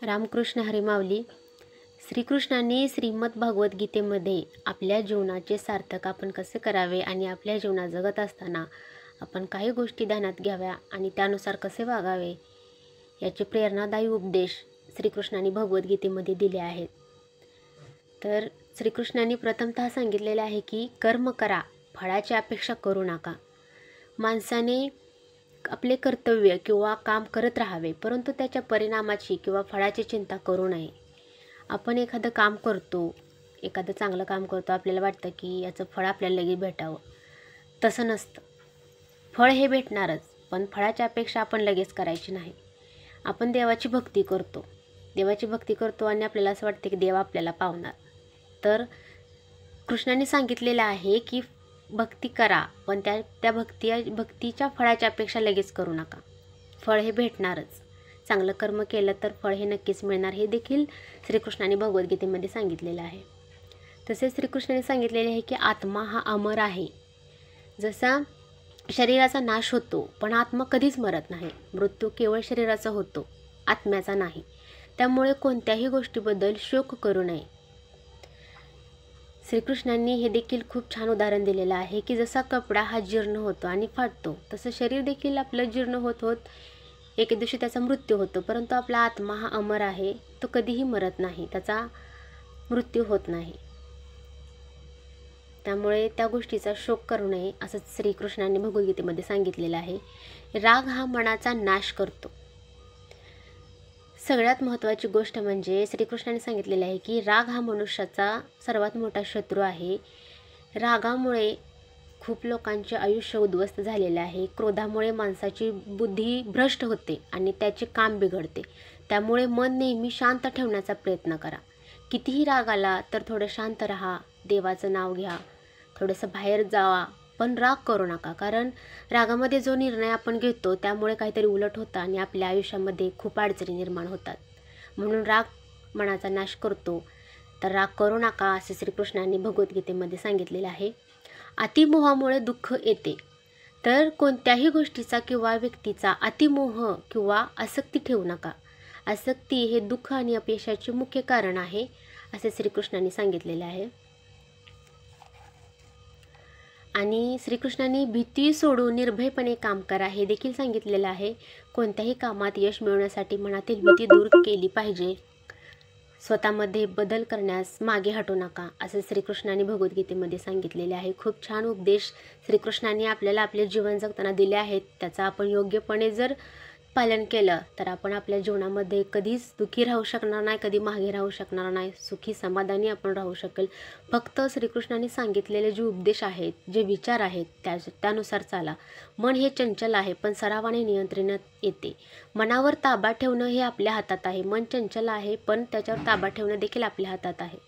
रामकृष्ण हरी माऊली. श्रीकृष्णांनी श्रीमद भगवद्गीतेमध्ये आपल्या जीवनाचे सार्थक आपण कसे करावे आणि आपल्या जीवनात जगत असताना आपण काही गोष्टी ध्यानात घ्याव्या आणि त्यानुसार कसे वागावे याचे प्रेरणादायी उपदेश श्रीकृष्णांनी भगवद्गीतेमध्ये दिले आहेत. तर श्रीकृष्णांनी प्रथमतः सांगितलेले आहे की कर्म करा, फळाची अपेक्षा करू नका. माणसाने आपले कर्तव्य किंवा काम करत राहावे, परंतु त्याच्या परिणामाची किंवा फळाची चिंता करू नये. आपण एखादं काम करतो, एखादं चांगलं काम करतो, आपल्याला वाटतं की याचं फळ आपल्याला लगेच भेटावं. तसं नसतं. फळ हे भेटणारच, पण फळाची अपेक्षा आपण लगेच करायची नाही. आपण देवाची भक्ती करतो आणि आपल्याला असं वाटतं की देव आपल्याला पावणार. तर कृष्णाने सांगितलेलं आहे की भक्ती करा, पण त्या भक्तीच्या फळाची अपेक्षा लगेच करू नका. फळ हे भेटणारच. चांगलं कर्म केलं तर फळ हे नक्कीच मिळणार, हे देखील श्रीकृष्णाने भगवद्गीतेमध्ये सांगितलेलं आहे. तसेच श्रीकृष्णाने सांगितलेले आहे की आत्मा हा अमर आहे. जसा शरीराचा नाश होतो, पण आत्मा कधीच मरत नाही. मृत्यू केवळ शरीराचा होतो, आत्म्याचा नाही. त्यामुळे कोणत्याही गोष्टीबद्दल शोक करू नये. श्रीकृष्णांनी हे देखील खूप छान उदाहरण दिलेलं आहे की जसा कपडा हा जीर्ण होतो आणि फाटतो, तसं शरीर देखील आपलं जीर्ण होत एके दिवशी त्याचा मृत्यू होतो. परंतु आपला आत्मा हा अमर आहे, तो कधीही मरत नाही, त्याचा मृत्यू होत नाही. त्यामुळे त्या गोष्टीचा शोक करू नये असं श्रीकृष्णांनी भगवद्गीतेमध्ये सांगितलेलं आहे. राग हा मनाचा नाश करतो. सगळ्यात महत्त्वाची गोष्ट म्हणजे श्रीकृष्णाने सांगितलेले आहे की राग हा मनुष्याचा सर्वात मोठा शत्रू आहे. रागामुळे खूप लोकांचे आयुष्य उद्ध्वस्त झालेले आहे. क्रोधामुळे माणसाची बुद्धी भ्रष्ट होते आणि त्याचे काम बिघडते. त्यामुळे मन नेहमी शांत ठेवण्याचा प्रयत्न करा. कितीही राग आला तर थोडं शांत राहा, देवाचं नाव घ्या, थोडंसं बाहेर जावा, पण राग करू नका. कारण रागामध्ये जो निर्णय आपण घेतो त्यामुळे काहीतरी उलट होतं आणि आपल्या आयुष्यामध्ये खूप अडचणी निर्माण होतात. म्हणून राग मनाचा नाश करतो. तर राग करू नका असे श्रीकृष्णांनी भगवद्गीतेमध्ये सांगितलेलं आहे. अतिमोहामुळे दुःख येते. तर कोणत्याही गोष्टीचा किंवा व्यक्तीचा अतिमोह किंवा आसक्ती ठेवू नका. आसक्ती हे दुःख आणि अपयशाचे मुख्य कारण आहे असे श्रीकृष्णांनी सांगितलेले आहे. आणि श्रीकृष्णांनी भीती सोडून निर्भयपणे काम करा हे देखील सांगितलेलं आहे. कोणत्याही कामात यश मिळवण्यासाठी मनातील भीती दूर केली पाहिजे. स्वतःमध्ये बदल करण्यास मागे हटू नका असं श्रीकृष्णांनी भगवद्गीतेमध्ये सांगितलेले आहे. खूप छान उपदेश श्रीकृष्णांनी आपल्याला आपले जीवन जगताना दिले आहेत. त्याचा आपण योग्यपणे जर पालन केलं तर आपण आपल्या जीवनामध्ये कधीच दुःखी राहू शकणार नाही, कधी मागे राहू शकणार नाही, सुखी समाधानी आपण राहू शकेल. फक्त श्रीकृष्णांनी सांगितलेले जे उपदेश आहेत, जे विचार आहेत त्यानुसार चाला. मन हे चंचल आहे, पण सरावाने नियंत्रणात येते. मनावर ताबा ठेवणं हे आपल्या हातात आहे. मन चंचल आहे, पण त्याच्यावर ताबा ठेवणं देखील आपल्या हातात आहे.